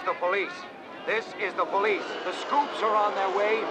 the police. This is the police. The scoops are on their way.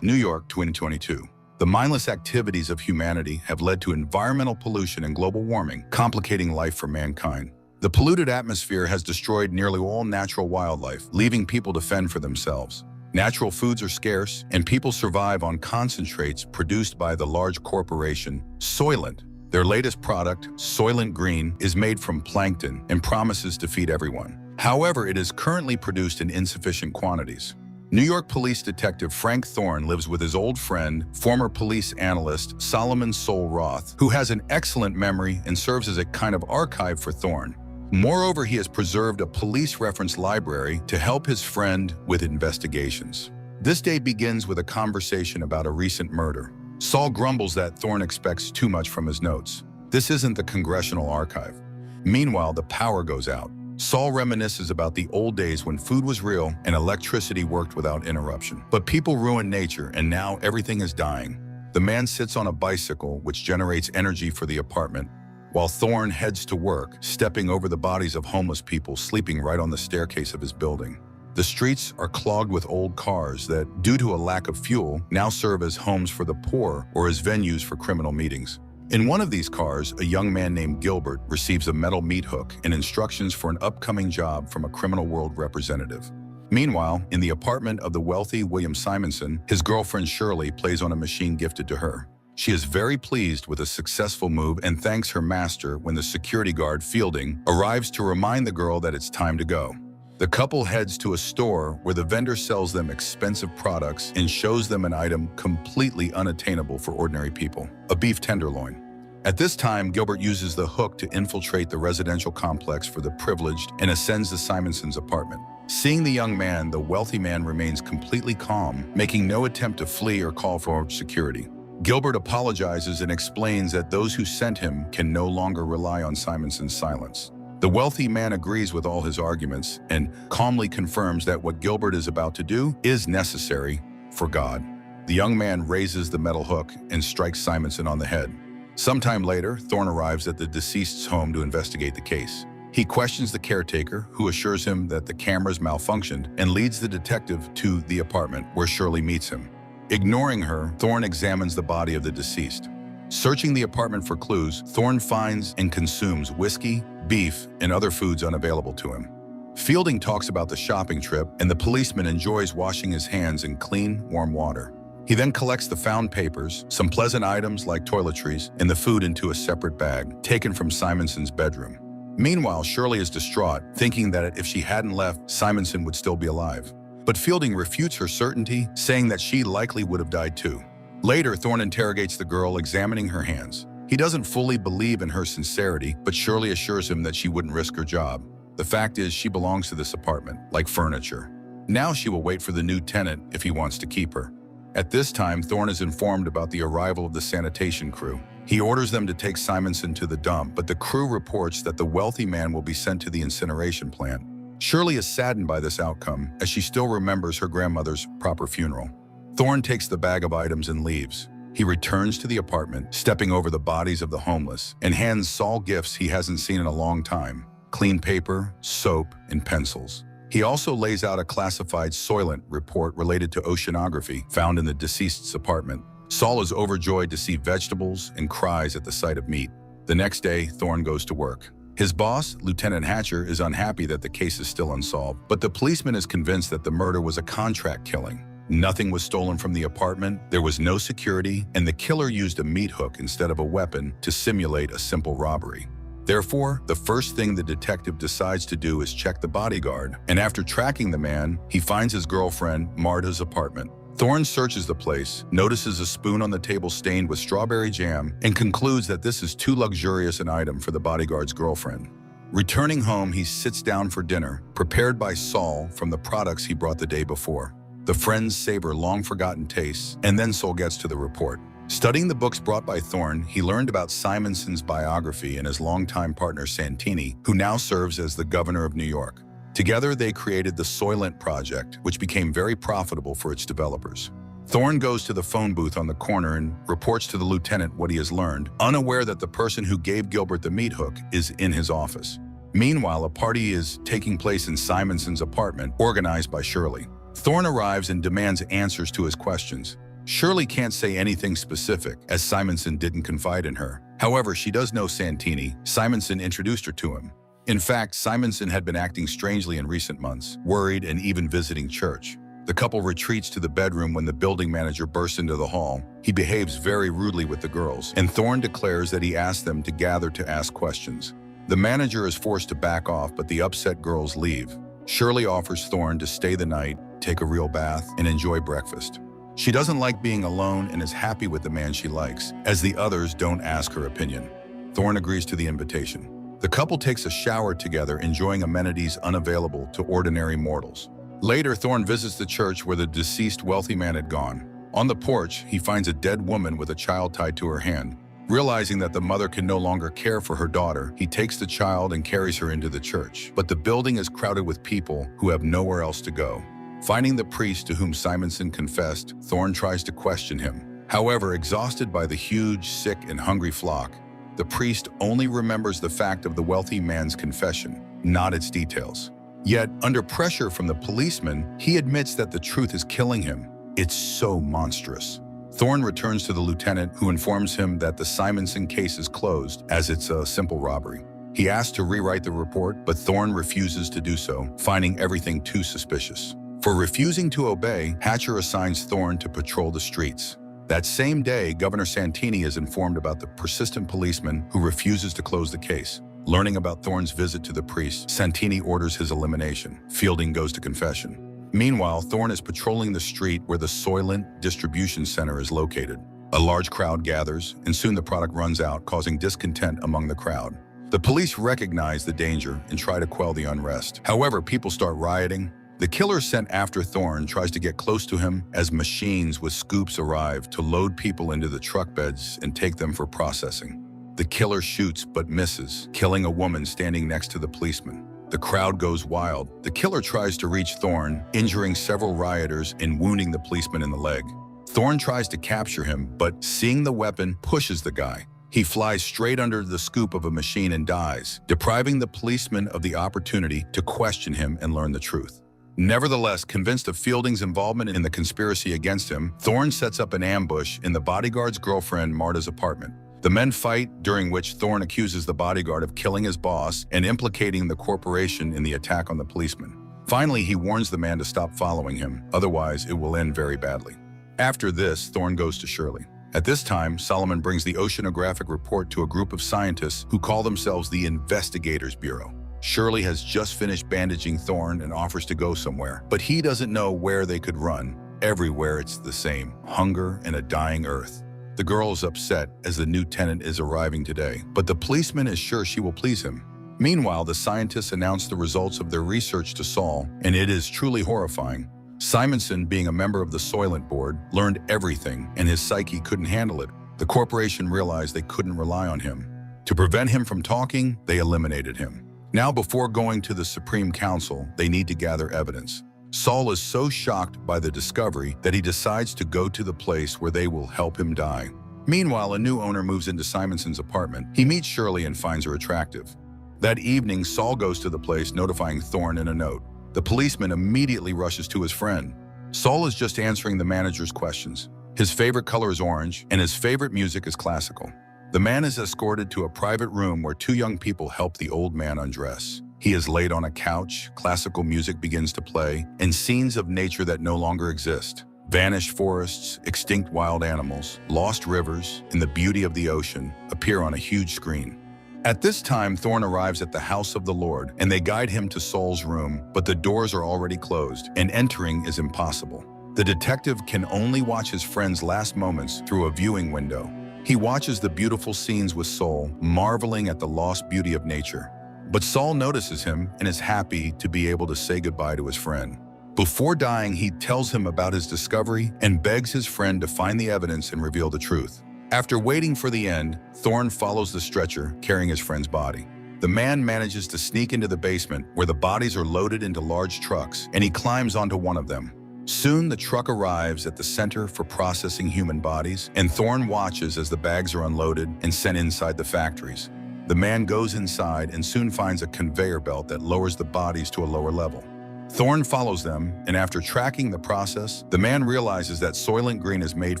New York, 2022. The mindless activities of humanity have led to environmental pollution and global warming, complicating life for mankind. The polluted atmosphere has destroyed nearly all natural wildlife, leaving people to fend for themselves. Natural foods are scarce, and people survive on concentrates produced by the large corporation Soylent. Their latest product, Soylent Green, is made from plankton and promises to feed everyone. However, it is currently produced in insufficient quantities. New York Police Detective Frank Thorne lives with his old friend, former police analyst Solomon Sol Roth, who has an excellent memory and serves as a kind of archive for Thorne. Moreover, he has preserved a police reference library to help his friend with investigations. This day begins with a conversation about a recent murder. Sol grumbles that Thorne expects too much from his notes. This isn't the Congressional Archive. Meanwhile, the power goes out. Sol reminisces about the old days when food was real and electricity worked without interruption. But people ruined nature, and now everything is dying. The man sits on a bicycle, which generates energy for the apartment, while Thorne heads to work, stepping over the bodies of homeless people sleeping right on the staircase of his building. The streets are clogged with old cars that, due to a lack of fuel, now serve as homes for the poor or as venues for criminal meetings. In one of these cars, a young man named Gilbert receives a metal meat hook and instructions for an upcoming job from a criminal world representative. Meanwhile, in the apartment of the wealthy William Simonson, his girlfriend Shirley plays on a machine gifted to her. She is very pleased with a successful move and thanks her master when the security guard, Fielding, arrives to remind the girl that it's time to go. The couple heads to a store where the vendor sells them expensive products and shows them an item completely unattainable for ordinary people, a beef tenderloin. At this time, Gilbert uses the hook to infiltrate the residential complex for the privileged and ascends to Simonson's apartment. Seeing the young man, the wealthy man remains completely calm, making no attempt to flee or call for security. Gilbert apologizes and explains that those who sent him can no longer rely on Simonson's silence. The wealthy man agrees with all his arguments and calmly confirms that what Gilbert is about to do is necessary for God. The young man raises the metal hook and strikes Simonson on the head. Sometime later, Thorne arrives at the deceased's home to investigate the case. He questions the caretaker, who assures him that the cameras malfunctioned, and leads the detective to the apartment where Shirley meets him. Ignoring her, Thorne examines the body of the deceased. Searching the apartment for clues, Thorne finds and consumes whiskey, beef, and other foods unavailable to him. Fielding talks about the shopping trip, and the policeman enjoys washing his hands in clean, warm water. He then collects the found papers, some pleasant items like toiletries, and the food into a separate bag, taken from Simonson's bedroom. Meanwhile, Shirley is distraught, thinking that if she hadn't left, Simonson would still be alive. But Fielding refutes her certainty, saying that she likely would have died too. Later, Thorne interrogates the girl, examining her hands. He doesn't fully believe in her sincerity, but Shirley assures him that she wouldn't risk her job. The fact is, she belongs to this apartment, like furniture. Now she will wait for the new tenant if he wants to keep her. At this time, Thorne is informed about the arrival of the sanitation crew. He orders them to take Simonson to the dump, but the crew reports that the wealthy man will be sent to the incineration plant. Shirley is saddened by this outcome, as she still remembers her grandmother's proper funeral. Thorne takes the bag of items and leaves. He returns to the apartment, stepping over the bodies of the homeless, and hands Sol gifts he hasn't seen in a long time: clean paper, soap, and pencils. He also lays out a classified Soylent report related to oceanography found in the deceased's apartment. Sol is overjoyed to see vegetables and cries at the sight of meat. The next day, Thorne goes to work. His boss, Lieutenant Hatcher, is unhappy that the case is still unsolved, but the policeman is convinced that the murder was a contract killing. Nothing was stolen from the apartment, there was no security, and the killer used a meat hook instead of a weapon to simulate a simple robbery. Therefore, the first thing the detective decides to do is check the bodyguard, and after tracking the man, he finds his girlfriend, Marta's apartment. Thorne searches the place, notices a spoon on the table stained with strawberry jam, and concludes that this is too luxurious an item for the bodyguard's girlfriend. Returning home, he sits down for dinner, prepared by Sol from the products he brought the day before. The friends savor long-forgotten tastes, and then Sol gets to the report. Studying the books brought by Thorne, he learned about Simonson's biography and his longtime partner Santini, who now serves as the governor of New York. Together, they created the Soylent Project, which became very profitable for its developers. Thorne goes to the phone booth on the corner and reports to the lieutenant what he has learned, unaware that the person who gave Gilbert the meat hook is in his office. Meanwhile, a party is taking place in Simonson's apartment, organized by Shirley. Thorne arrives and demands answers to his questions. Shirley can't say anything specific, as Simonson didn't confide in her. However, she does know Santini. Simonson introduced her to him. In fact, Simonson had been acting strangely in recent months, worried and even visiting church. The couple retreats to the bedroom when the building manager bursts into the hall. He behaves very rudely with the girls, and Thorne declares that he asked them to gather to ask questions. The manager is forced to back off, but the upset girls leave. Shirley offers Thorne to stay the night, take a real bath, and enjoy breakfast. She doesn't like being alone and is happy with the man she likes, as the others don't ask her opinion. Thorne agrees to the invitation. The couple takes a shower together, enjoying amenities unavailable to ordinary mortals. Later, Thorne visits the church where the deceased wealthy man had gone. On the porch, he finds a dead woman with a child tied to her hand. Realizing that the mother can no longer care for her daughter, he takes the child and carries her into the church. But the building is crowded with people who have nowhere else to go. Finding the priest to whom Simonson confessed, Thorne tries to question him. However, exhausted by the huge, sick, and hungry flock, the priest only remembers the fact of the wealthy man's confession, not its details. Yet, under pressure from the policeman, he admits that the truth is killing him. It's so monstrous. Thorne returns to the lieutenant, who informs him that the Simonson case is closed, as it's a simple robbery. He asks to rewrite the report, but Thorne refuses to do so, finding everything too suspicious. For refusing to obey, Hatcher assigns Thorne to patrol the streets. That same day, Governor Santini is informed about the persistent policeman who refuses to close the case. Learning about Thorne's visit to the priest, Santini orders his elimination. Fielding goes to confession. Meanwhile, Thorne is patrolling the street where the Soylent distribution center is located. A large crowd gathers, and soon the product runs out, causing discontent among the crowd. The police recognize the danger and try to quell the unrest. However, people start rioting. The killer sent after Thorne tries to get close to him as machines with scoops arrive to load people into the truck beds and take them for processing. The killer shoots but misses, killing a woman standing next to the policeman. The crowd goes wild. The killer tries to reach Thorne, injuring several rioters and wounding the policeman in the leg. Thorne tries to capture him, but seeing the weapon, pushes the guy. He flies straight under the scoop of a machine and dies, depriving the policeman of the opportunity to question him and learn the truth. Nevertheless, convinced of Fielding's involvement in the conspiracy against him, Thorne sets up an ambush in the bodyguard's girlfriend Marta's apartment. The men fight, during which Thorne accuses the bodyguard of killing his boss and implicating the corporation in the attack on the policeman. Finally, he warns the man to stop following him, otherwise it will end very badly. After this, Thorne goes to Shirley. At this time, Solomon brings the oceanographic report to a group of scientists who call themselves the Investigators Bureau. Shirley has just finished bandaging Thorne and offers to go somewhere, but he doesn't know where they could run. Everywhere it's the same, hunger and a dying earth. The girl is upset as the new tenant is arriving today, but the policeman is sure she will please him. Meanwhile, the scientists announce the results of their research to Saul, and it is truly horrifying. Simonson, being a member of the Soylent board, learned everything, and his psyche couldn't handle it. The corporation realized they couldn't rely on him. To prevent him from talking, they eliminated him. Now, before going to the Supreme Council, they need to gather evidence. Saul is so shocked by the discovery that he decides to go to the place where they will help him die. Meanwhile, a new owner moves into Simonson's apartment. He meets Shirley and finds her attractive. That evening, Saul goes to the place, notifying Thorne in a note. The policeman immediately rushes to his friend. Saul is just answering the manager's questions. His favorite color is orange, and his favorite music is classical. The man is escorted to a private room where two young people help the old man undress. He is laid on a couch, classical music begins to play, and scenes of nature that no longer exist. Vanished forests, extinct wild animals, lost rivers, and the beauty of the ocean appear on a huge screen. At this time, Thorne arrives at the house of the Lord, and they guide him to Saul's room, but the doors are already closed, and entering is impossible. The detective can only watch his friend's last moments through a viewing window. He watches the beautiful scenes with Saul, marveling at the lost beauty of nature. But Saul notices him and is happy to be able to say goodbye to his friend. Before dying, he tells him about his discovery and begs his friend to find the evidence and reveal the truth. After waiting for the end, Thorne follows the stretcher, carrying his friend's body. The man manages to sneak into the basement, where the bodies are loaded into large trucks, and he climbs onto one of them. Soon, the truck arrives at the Center for Processing Human Bodies, and Thorne watches as the bags are unloaded and sent inside the factories. The man goes inside and soon finds a conveyor belt that lowers the bodies to a lower level. Thorne follows them, and after tracking the process, the man realizes that Soylent Green is made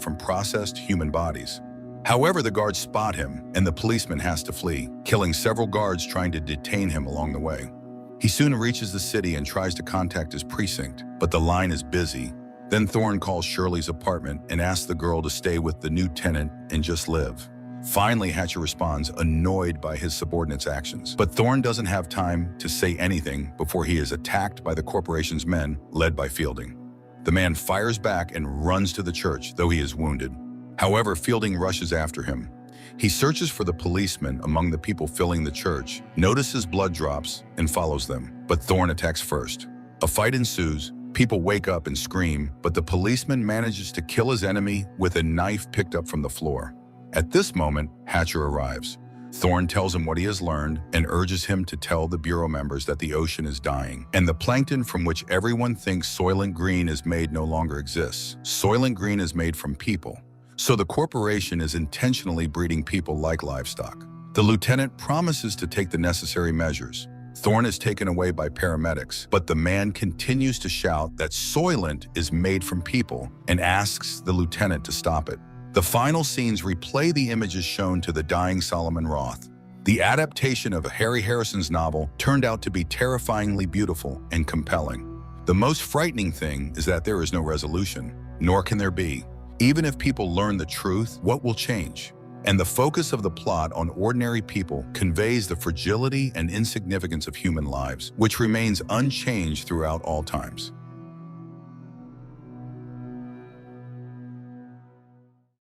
from processed human bodies. However, the guards spot him, and the policeman has to flee, killing several guards trying to detain him along the way. He soon reaches the city and tries to contact his precinct, but the line is busy. Then Thorne calls Shirley's apartment and asks the girl to stay with the new tenant and just live. Finally, Hatcher responds, annoyed by his subordinate's actions. But Thorne doesn't have time to say anything before he is attacked by the corporation's men, led by Fielding. The man fires back and runs to the church, though he is wounded. However, Fielding rushes after him. He searches for the policeman among the people filling the church, notices blood drops, and follows them. But Thorne attacks first. A fight ensues. People wake up and scream, but the policeman manages to kill his enemy with a knife picked up from the floor. At this moment, Hatcher arrives. Thorne tells him what he has learned and urges him to tell the Bureau members that the ocean is dying, and the plankton from which everyone thinks Soylent Green is made no longer exists. Soylent Green is made from people. So the corporation is intentionally breeding people like livestock. The lieutenant promises to take the necessary measures. Thorne is taken away by paramedics, but the man continues to shout that Soylent is made from people and asks the lieutenant to stop it. The final scenes replay the images shown to the dying Solomon Roth. The adaptation of Harry Harrison's novel turned out to be terrifyingly beautiful and compelling. The most frightening thing is that there is no resolution, nor can there be. Even if people learn the truth, what will change? And the focus of the plot on ordinary people conveys the fragility and insignificance of human lives, which remains unchanged throughout all times.